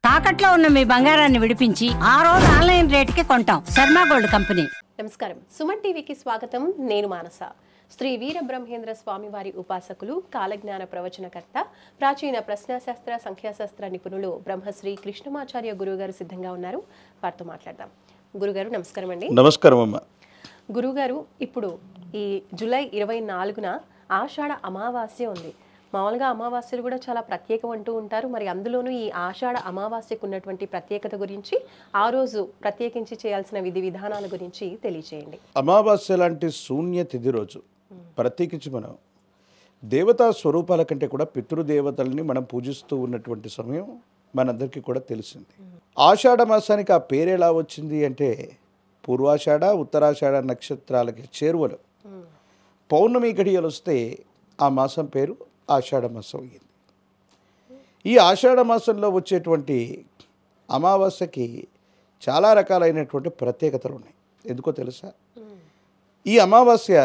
తాకట్లో ఉన్న మీ బంగారాన్ని విడిపించి ఆ రోజు ఆన్లైన్ రేటుకి కొంటాం. Sharma gold company. నమస్కారం. సుమన్ టీవీకి స్వాగతం. నేను మానస. శ్రీ వీరబ్రహ్మేంద్ర స్వామి వారి ఉపాసకులు, కాలజ్ఞాన ప్రవచనకర్త, ప్రాచీన ప్రశ్నాశాస్త్ర సంఖ్యాశాస్త్ర నిపుణులు బ్రహ్మశ్రీ కృష్ణమాచార్య గురువు గారు సిద్ధంగా ఉన్నారు. వారితో మాట్లాడదాం. గురుగారు నమస్కారం అండి. నమస్కారం అమ్మ. గురుగారు, ఇప్పుడు ఈ జూలై 24న ఆషాఢ అమావాస్య ఉంది. మామూలుగా అమావాస్యలు కూడా చాలా ప్రత్యేకం అంటూ ఉంటారు. మరి అందులోనూ ఈ ఆషాఢ అమావాస్యకు ఉన్నటువంటి ప్రత్యేకత గురించి, ఆ రోజు ప్రత్యేకించి చేయాల్సిన విధి విధానాల గురించి తెలియచేయండి. అమావాస్య లాంటి శూన్య తిథి రోజు ప్రత్యేకించి మనం దేవతా స్వరూపాల కంటే కూడా పితృదేవతల్ని మనం పూజిస్తూ ఉన్నటువంటి సమయం మనందరికీ కూడా తెలిసింది. ఆషాఢ మాసానికి ఆ పేరు ఎలా వచ్చింది అంటే, పూర్వాషాఢ ఉత్తరాషాఢ నక్షత్రాలకి చేరువలు పౌర్ణమి గడియలు వస్తే ఆ మాసం పేరు ఆషాఢ మాసం అయ్యింది. ఈ ఆషాఢ మాసంలో వచ్చేటువంటి అమావాస్యకి చాలా రకాలైనటువంటి ప్రత్యేకతలు ఉన్నాయి. ఎందుకో తెలుసా? ఈ అమావాస్య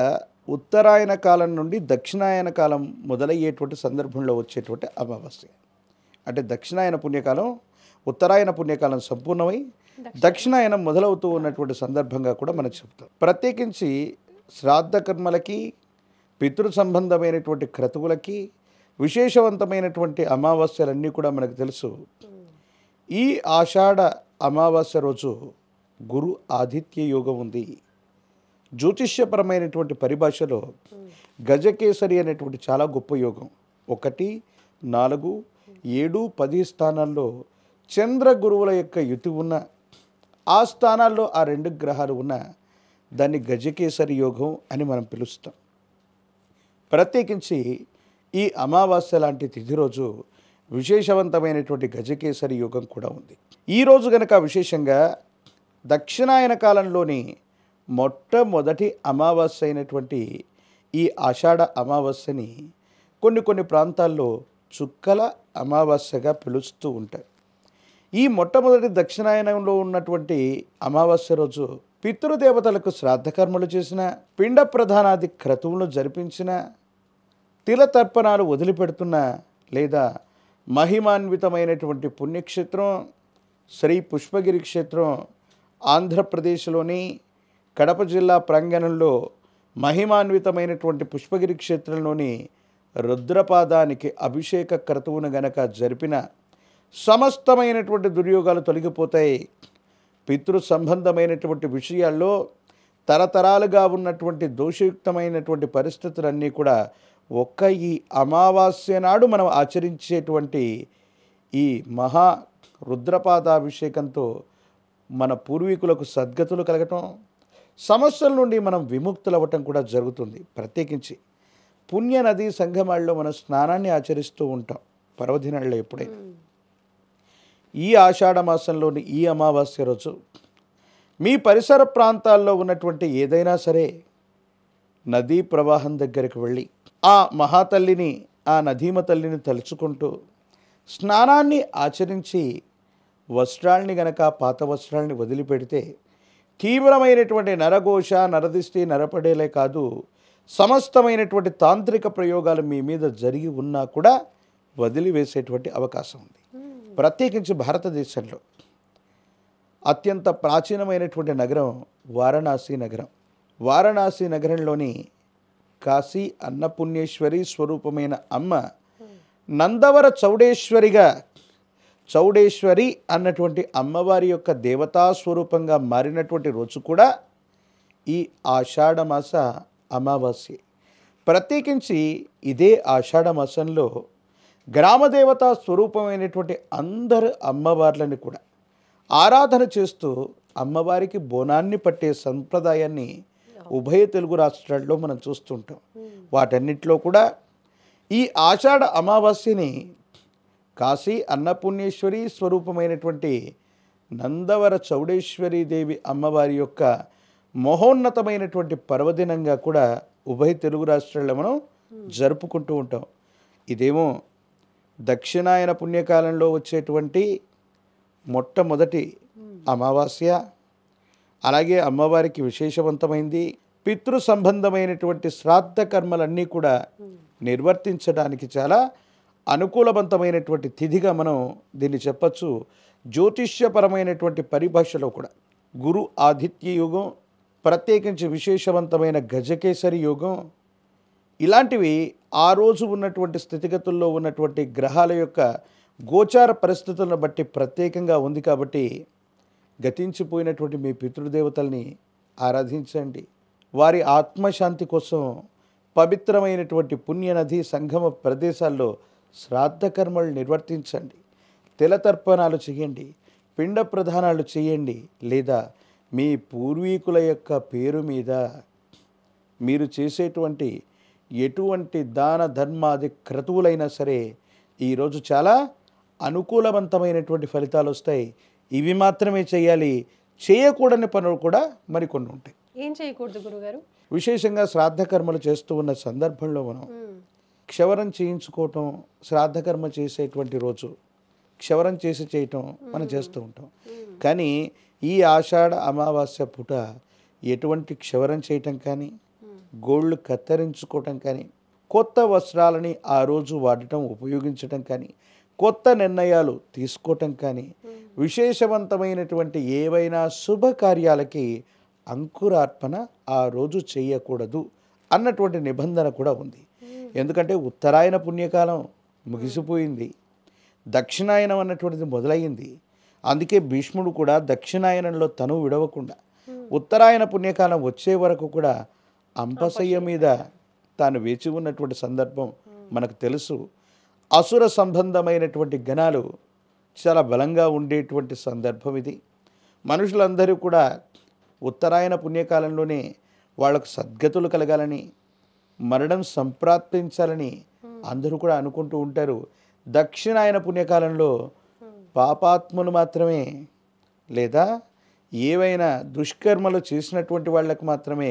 ఉత్తరాయణ కాలం నుండి దక్షిణాయన కాలం మొదలయ్యేటువంటి సందర్భంలో వచ్చేటువంటి అమావాస్య. అంటే దక్షిణాయన పుణ్యకాలం, ఉత్తరాయణ పుణ్యకాలం సంపూర్ణమై దక్షిణాయనం మొదలవుతూ ఉన్నటువంటి సందర్భంగా కూడా మనం చెప్తాం. ప్రత్యేకించి శ్రాద్ధ కర్మలకి, పితృ సంబంధమైనటువంటి క్రతువులకి విశేషవంతమైనటువంటి అమావాస్యలన్నీ కూడా మనకు తెలుసు. ఈ ఆషాఢ అమావాస్య రోజు గురు ఆదిత్య యోగం ఉంది. జ్యోతిష్యపరమైనటువంటి పరిభాషలో గజకేసరి అనేటువంటి చాలా గొప్ప యోగం. 1, 4, 7, 10 స్థానాల్లో చంద్ర గురువుల యొక్క యుతి ఉన్న ఆ స్థానాల్లో ఆ 2 గ్రహాలు ఉన్న దాన్ని గజకేసరి యోగం అని మనం పిలుస్తాం. ప్రత్యేకించి ఈ అమావాస్య లాంటి తిథి రోజు విశేషవంతమైనటువంటి గజకేసరి యోగం కూడా ఉంది. ఈరోజు గనక విశేషంగా దక్షిణాయన కాలంలోని మొట్టమొదటి అమావాస్య అయినటువంటి ఈ ఆషాఢ అమావాస్యని కొన్ని ప్రాంతాల్లో చుక్కల అమావాస్యగా పిలుస్తూ ఉంటారు. ఈ మొట్టమొదటి దక్షిణాయనంలో ఉన్నటువంటి అమావాస్య రోజు పితృదేవతలకు శ్రాద్ధకర్మలు చేసిన, పిండ ప్రధానాది క్రతువులను జరిపించిన, తిలతర్పణాలు వదిలిపెడుతున్న, లేదా మహిమాన్వితమైనటువంటి పుణ్యక్షేత్రం శ్రీ పుష్పగిరి క్షేత్రం ఆంధ్రప్రదేశ్లోని కడప జిల్లా ప్రాంగణంలో మహిమాన్వితమైనటువంటి పుష్పగిరి క్షేత్రంలోని రుద్రపాదానికి అభిషేక క్రతువును గనక జరిపిన సమస్తమైనటువంటి దుర్యోగాలు తొలగిపోతాయి. పితృ సంబంధమైనటువంటి విషయాల్లో తరతరాలుగా ఉన్నటువంటి దోషయుక్తమైనటువంటి పరిస్థితులన్నీ కూడా ఒక్క ఈ అమావాస్య నాడు మనం ఆచరించేటువంటి ఈ మహా రుద్రపాదాభిషేకంతో మన పూర్వీకులకు సద్గతులు కలగటం, సమస్యల నుండి మనం విముక్తులవ్వటం కూడా జరుగుతుంది. ప్రత్యేకించి పుణ్య నదీ సంగమాల్లో మనం స్నానాన్ని ఆచరిస్తూ ఉంటాం పర్వదినాల్లో. ఎప్పుడైనా ఈ ఆషాఢ మాసంలోని ఈ అమావాస్య రోజు మీ పరిసర ప్రాంతాల్లో ఉన్నటువంటి ఏదైనా సరే నదీ ప్రవాహం దగ్గరికి వెళ్ళి ఆ మహాతల్లిని, ఆ నదీమ తల్లిని తలుచుకుంటూ స్నానాన్ని ఆచరించి వస్త్రాల్ని గనక, పాత వస్త్రాల్ని వదిలిపెడితే తీవ్రమైనటువంటి నరఘోష, నరదిష్టి, నరపడేలే కాదు, సమస్తమైనటువంటి తాంత్రిక ప్రయోగాలు మీ మీద జరిగి ఉన్నా కూడా వదిలివేసేటువంటి అవకాశం ఉంది. ప్రత్యేకించి భారతదేశంలో అత్యంత ప్రాచీనమైనటువంటి నగరం వారణాసి నగరం. వారణాసి నగరంలోని కాశీ అన్నపుణ్యేశ్వరి స్వరూపమైన అమ్మ నందవర చౌడేశ్వరిగా, చౌడేశ్వరి అన్నటువంటి అమ్మవారి యొక్క దేవతా స్వరూపంగా మారినటువంటి రోజు కూడా ఈ ఆషాఢ మాస అమావాస్య. ప్రత్యేకించి ఇదే ఆషాఢ మాసంలో గ్రామదేవతా స్వరూపమైనటువంటి అందరు అమ్మవార్లని కూడా ఆరాధన చేస్తూ అమ్మవారికి బోనాన్ని పట్టే సంప్రదాయాన్ని ఉభయ తెలుగు రాష్ట్రాల్లో మనం చూస్తుంటాం. వాటన్నిటిలో కూడా ఈ ఆషాఢ అమావాస్యని కాశీ అన్నపుణ్యేశ్వరి స్వరూపమైనటువంటి నందవర చౌడేశ్వరి దేవి అమ్మవారి యొక్క మహోన్నతమైనటువంటి పర్వదినంగా కూడా ఉభయ తెలుగు రాష్ట్రాల్లో మనం జరుపుకుంటూ ఉంటాం. ఇదేమో దక్షిణాయన పుణ్యకాలంలో వచ్చేటువంటి మొట్టమొదటి అమావాస్య. అలాగే అమ్మవారికి విశేషవంతమైంది. పితృ సంబంధమైనటువంటి శ్రాద్ధ కర్మలన్నీ కూడా నిర్వర్తించడానికి చాలా అనుకూలవంతమైనటువంటి తిథిగా మనం దీన్ని చెప్పచ్చు. జ్యోతిష్యపరమైనటువంటి పరిభాషలో కూడా గురు ఆదిత్య యోగం, ప్రత్యేకించి విశేషవంతమైన గజకేసరి యోగం, ఇలాంటివి ఆ రోజు ఉన్నటువంటి స్థితిగతుల్లో ఉన్నటువంటి గ్రహాల యొక్క గోచార పరిస్థితులను బట్టి ప్రత్యేకంగా ఉంది. కాబట్టి గతించిపోయినటువంటి మీ పితృదేవతల్ని ఆరాధించండి. వారి ఆత్మశాంతి కోసం పవిత్రమైనటువంటి పుణ్యనది సంగమ ప్రదేశాల్లో శ్రాద్ధ కర్మలు నిర్వర్తించండి. తిలతర్పణాలు చేయండి, పిండ ప్రదానాలు చేయండి. లేదా మీ పూర్వీకుల యొక్క పేరు మీద మీరు చేసేటువంటి ఎటువంటి దాన ధర్మాది క్రతువులైనా సరే ఈరోజు చాలా అనుకూలవంతమైనటువంటి ఫలితాలు వస్తాయి. ఇవి మాత్రమే చేయాలి. చేయకూడని పనులు కూడా మరికొన్ని ఉంటాయి. ఏం చేయకూడదు గురుగారు? విశేషంగా శ్రాద్ధ కర్మలు చేస్తూ ఉన్న సందర్భంలో మనం క్షవరం చేయించుకోవటం, శ్రాద్ధకర్మ చేసేటువంటి రోజు క్షవరం చేయటం మనం చేస్తూ ఉంటాం. కానీ ఈ ఆషాఢ అమావాస్య పూట ఎటువంటి క్షవరం చేయటం కానీ, గోళ్ళు కత్తిరించుకోవటం కానీ, కొత్త వస్త్రాలని ఆ రోజు వాడటం ఉపయోగించటం కానీ, కొత్త నిర్ణయాలు తీసుకోవటం కానీ, విశేషవంతమైనటువంటి ఏవైనా శుభకార్యాలకి అంకురార్పణ ఆ రోజు చేయకూడదు అన్నటువంటి నిబంధన కూడా ఉంది. ఎందుకంటే ఉత్తరాయణ పుణ్యకాలం ముగిసిపోయింది, దక్షిణాయనం అన్నటువంటిది మొదలయ్యింది. అందుకే భీష్ముడు కూడా దక్షిణాయనంలో తను విడవకుండా ఉత్తరాయణ పుణ్యకాలం వచ్చే వరకు కూడా అంపశయ్య మీద తాను వేచి ఉన్నటువంటి సందర్భం మనకు తెలుసు. అసుర సంబంధమైనటువంటి గణాలు చాలా బలంగా ఉండేటువంటి సందర్భం ఇది. మనుషులందరూ కూడా ఉత్తరాయణ పుణ్యకాలంలోనే వాళ్ళకు సద్గతులు కలగాలని, మరణం సంప్రాప్తించాలని అందరూ కూడా అనుకుంటూ ఉంటారు. దక్షిణాయన పుణ్యకాలంలో పాపాత్ములు మాత్రమే లేదా ఏవైనా దుష్కర్మలు చేసినటువంటి వాళ్ళకు మాత్రమే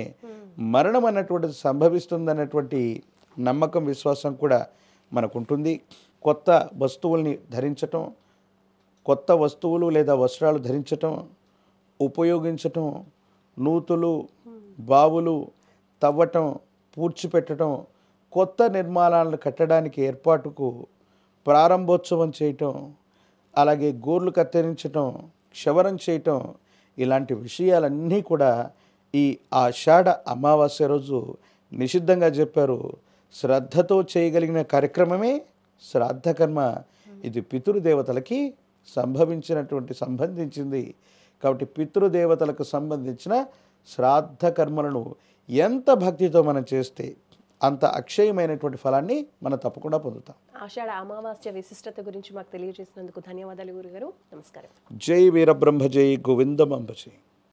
మరణం అన్నటువంటిది సంభవిస్తుందన్నటువంటి నమ్మకం, విశ్వాసం కూడా మనకుంటుంది. కొత్త వస్తువుల్ని ధరించటం, కొత్త వస్తువులు లేదా వస్త్రాలు ధరించటం, ఉపయోగించటం, నూతులు బావులు తవ్వటం, పూడ్చిపెట్టడం, కొత్త నిర్మాణాలను కట్టడానికి ఏర్పాటుకు ప్రారంభోత్సవం చేయటం, అలాగే గోర్లు కత్తిరించటం, క్షవరం చేయటం, ఇలాంటి విషయాలన్నీ కూడా ఈ ఆషాఢ అమావాస్య రోజు నిషిద్ధంగా చెప్పారు. శ్రద్ధతో చేయగలిగిన కార్యక్రమమే శ్రాద్ధకర్మ. ఇది పితృదేవతలకి సంబంధించింది. కాబట్టి పితృదేవతలకు సంబంధించిన శ్రాద్ధ కర్మలను ఎంత భక్తితో మనం చేస్తే అంత అక్షయమైనటువంటి ఫలాన్ని మనం తప్పకుండా పొందుతాం. ఆషాఢ అమావాస్య విశిష్టత గురించి మాకు తెలియజేసినందుకు ధన్యవాదాలు గురుగారు. నమస్కారం. జై వీరబ్రహ్మ, జై గోవిందమంబ జై.